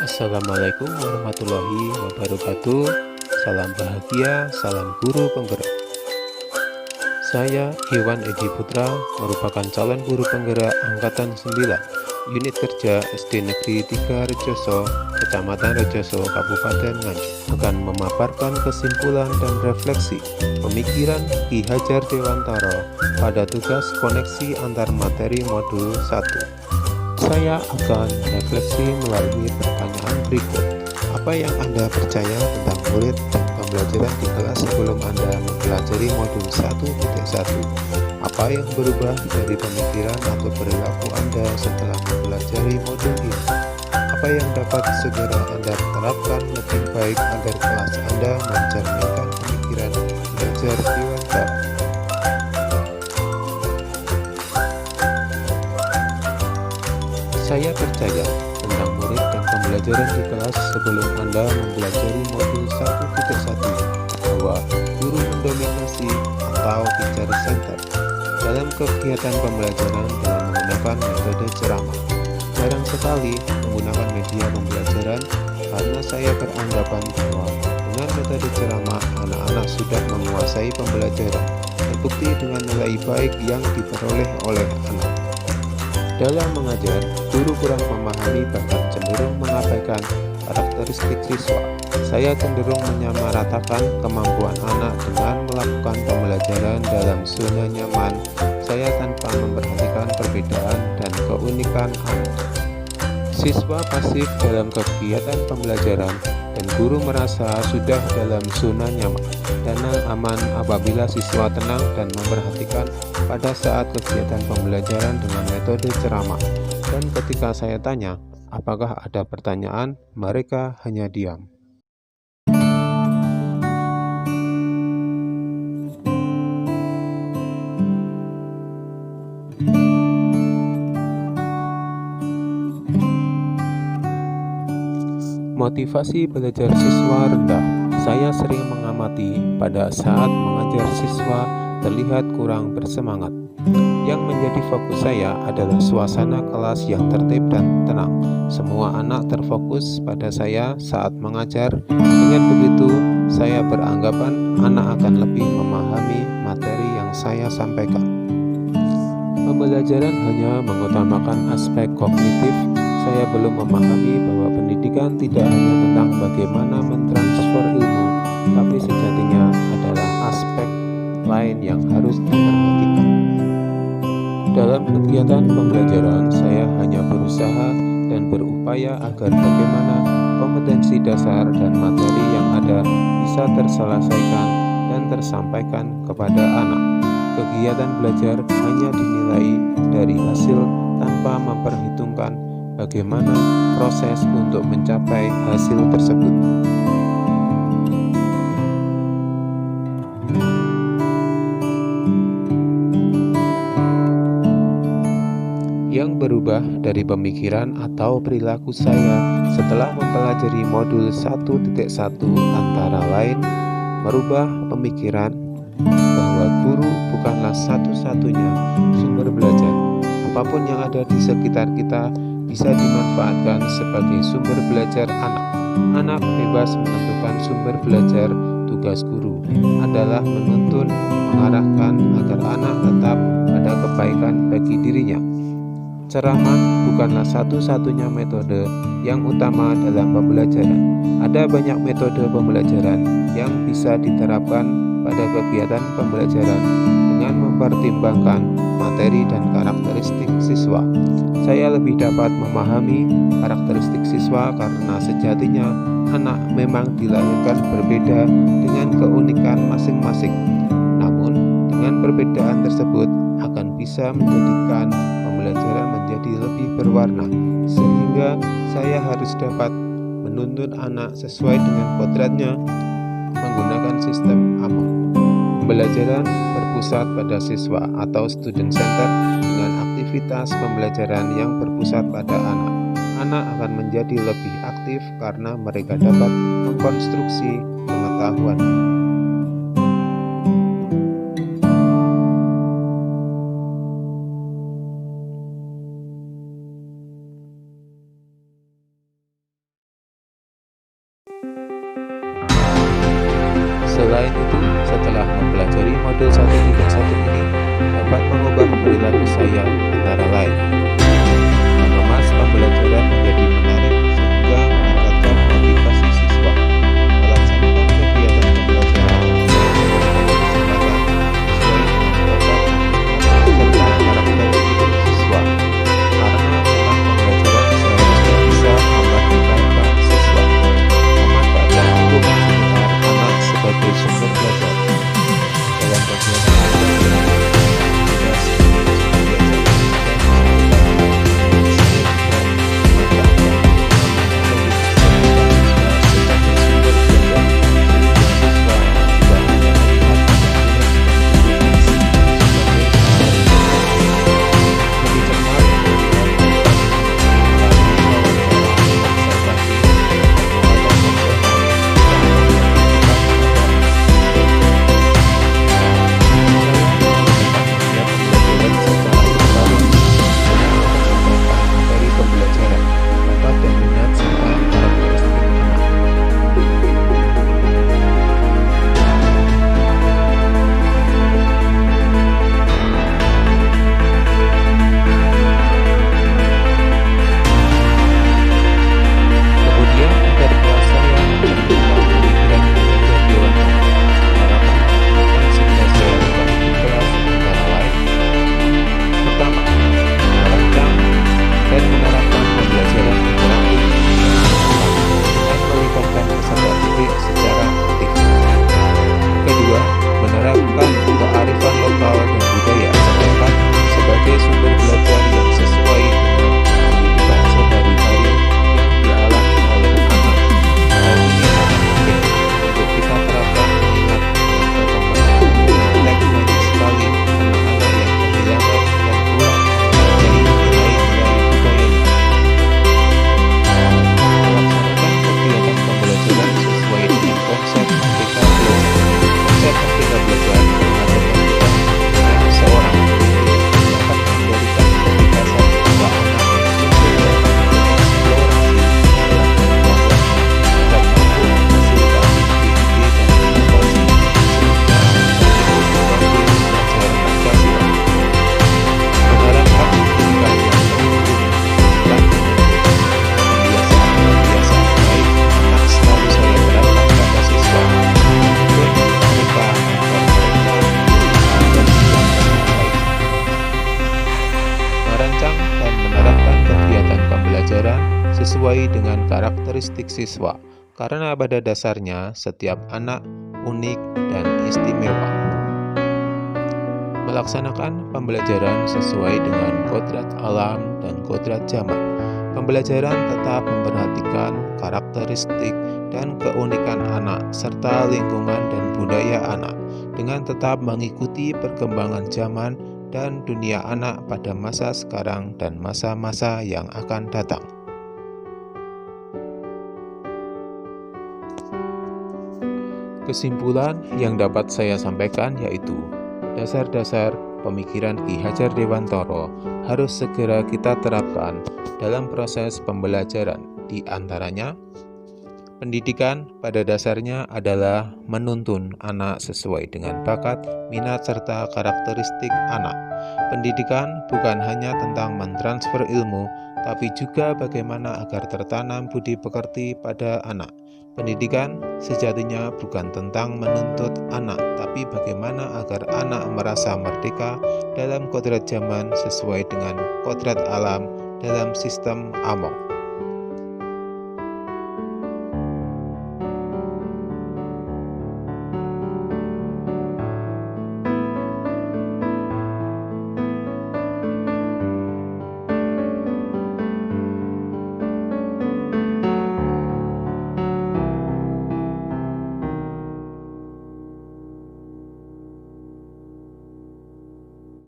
Assalamualaikum warahmatullahi wabarakatuh. Salam bahagia, salam guru penggerak. Saya Iwan Edi Putra, merupakan calon guru penggerak Angkatan 9, Unit Kerja SD Negeri 3 Rejoso, Kecamatan Rejoso, Kabupaten Nganjuk, akan memaparkan kesimpulan dan refleksi pemikiran Ki Hajar Dewantara pada tugas koneksi antar materi modul 1. Saya akan refleksi melalui pertanyaan berikut. Apa yang Anda percaya tentang murid dan pembelajaran di kelas sebelum Anda mempelajari modul 1.1? Apa yang berubah dari pemikiran atau perilaku Anda setelah mempelajari modul ini? Apa yang dapat segera Anda terapkan lebih baik agar kelas Anda mencerminkan pemikiran belajar Dewantara? Saya percaya tentang murid dan pembelajaran di kelas sebelum Anda mempelajari modul 1.1 bahwa guru mendominasi atau teacher center dalam kegiatan pembelajaran dengan menggunakan metode ceramah. Jarang sekali menggunakan media pembelajaran karena saya beranggapan bahwa dengan metode ceramah anak-anak sudah menguasai pembelajaran, terbukti dengan nilai baik yang diperoleh oleh anak. Dalam mengajar, guru kurang memahami bahkan cenderung mengabaikan karakteristik siswa. Saya cenderung menyamaratakan kemampuan anak dengan melakukan pembelajaran dalam zona nyaman saya tanpa memperhatikan perbedaan dan keunikan anak. Siswa pasif dalam kegiatan pembelajaran dan guru merasa sudah dalam zona nyaman dan aman apabila siswa tenang dan memperhatikan pada saat kegiatan pembelajaran dengan metode ceramah. Dan ketika saya tanya, apakah ada pertanyaan, mereka hanya diam. Motivasi belajar siswa rendah. Saya sering mengamati pada saat mengajar siswa terlihat kurang bersemangat. Yang menjadi fokus saya adalah suasana kelas yang tertib dan tenang. Semua anak terfokus pada saya saat mengajar. Dengan begitu, saya beranggapan anak akan lebih memahami materi yang saya sampaikan. Pembelajaran hanya mengutamakan aspek kognitif. Saya belum memahami bahwa pendidikan tidak hanya tentang bagaimana mentransfer ilmu, tapi sejatinya adalah aspek lain yang harus diperhatikan. Dalam kegiatan pembelajaran, saya hanya berusaha dan berupaya agar bagaimana kompetensi dasar dan materi yang ada bisa terselesaikan dan tersampaikan kepada anak. Kegiatan belajar hanya dinilai dari hasil tanpa memperhitungkan bagaimana proses untuk mencapai hasil tersebut. Yang berubah dari pemikiran atau perilaku saya setelah mempelajari modul 1.1 antara lain merubah pemikiran bahwa guru bukanlah satu-satunya sumber belajar. Apapun yang ada di sekitar kita bisa dimanfaatkan sebagai sumber belajar anak. Anak bebas menentukan sumber belajar. Tugas guru adalah menuntun, mengarahkan agar anak tetap pada kebaikan bagi dirinya. Ceramah bukanlah satu-satunya metode yang utama dalam pembelajaran. Ada banyak metode pembelajaran yang bisa diterapkan pada kegiatan pembelajaran dengan mempertimbangkan materi dan karakteristik siswa. Saya lebih dapat memahami karakteristik siswa karena sejatinya anak memang dilahirkan berbeda dengan keunikan masing-masing. Namun, dengan perbedaan tersebut akan bisa menjadikan pembelajaran menjadi lebih berwarna, sehingga saya harus dapat menuntun anak sesuai dengan kodratnya menggunakan sistem AMO. Pembelajaran berpusat pada siswa atau student center dengan aktivitas pembelajaran yang berpusat pada anak. Anak akan menjadi lebih aktif karena mereka dapat mengkonstruksi pengetahuan. Selain itu, setelah mempelajari modul 1.1 ini dapat mengubah perilaku saya antara lain mengemas pembelajaran menjadi menarik sehingga meningkatkan motivasi siswa melaksanakan kegiatan pembelajaran dengan kesempatan sesuai dengan bakat serta karakteristik siswa karena memang pembelajaran seharusnya bisa memerdekakan siswa memanfaatkan hukum sekitar anak sebagai sumber belajar dalam kegiatan menerapkan kearifan lokal dan budaya setempat sebagai sumber belajar yang sesuai dengan kehidupan sehari-hari yang dialami oleh anak. Hal ini sangat penting untuk kita terapkan mengingat dengan perkembangan tek banyak sekali anak-anak yang kehilangan dan pulang dari nilai-nilai budayanya. Melaksanakan kegiatan pembelajaran sesuai dengan konsep Merdeka Belajar. Konsep Merdeka Belajar mengatakan bahwa seorang pemimpin dapat memberikan kebebasan kepada anak untuk berkembang dengan eksplorasi dalam pengetahuan agar mampu menghasilkan ide-ide dan inovasi sehingga menjadi belajar Pancasila. Menerapkan pendidikan yang terukur dan kebiasaan-kebiasaan baik akan selalu saya terapkan pada siswa. Mereka agar mereka bisa berjalan dengan baik. Merancang dan menerapkan kegiatan pembelajaran sesuai dengan karakteristik siswa, karena pada dasarnya setiap anak unik dan istimewa. Melaksanakan pembelajaran sesuai dengan kodrat alam dan kodrat zaman. Pembelajaran tetap memperhatikan karakteristik dan keunikan anak serta lingkungan dan budaya anak dengan tetap mengikuti perkembangan zaman dan dunia anak pada masa sekarang dan masa-masa yang akan datang. Kesimpulan yang dapat saya sampaikan yaitu dasar-dasar pemikiran Ki Hajar Dewantara harus segera kita terapkan dalam proses pembelajaran. Di antaranya, pendidikan pada dasarnya adalah menuntun anak sesuai dengan bakat, minat, serta karakteristik anak. Pendidikan bukan hanya tentang mentransfer ilmu, tapi juga bagaimana agar tertanam budi pekerti pada anak. Pendidikan sejatinya bukan tentang menuntut anak, tapi bagaimana agar anak merasa merdeka dalam kodrat zaman sesuai dengan kodrat alam dalam sistem Among.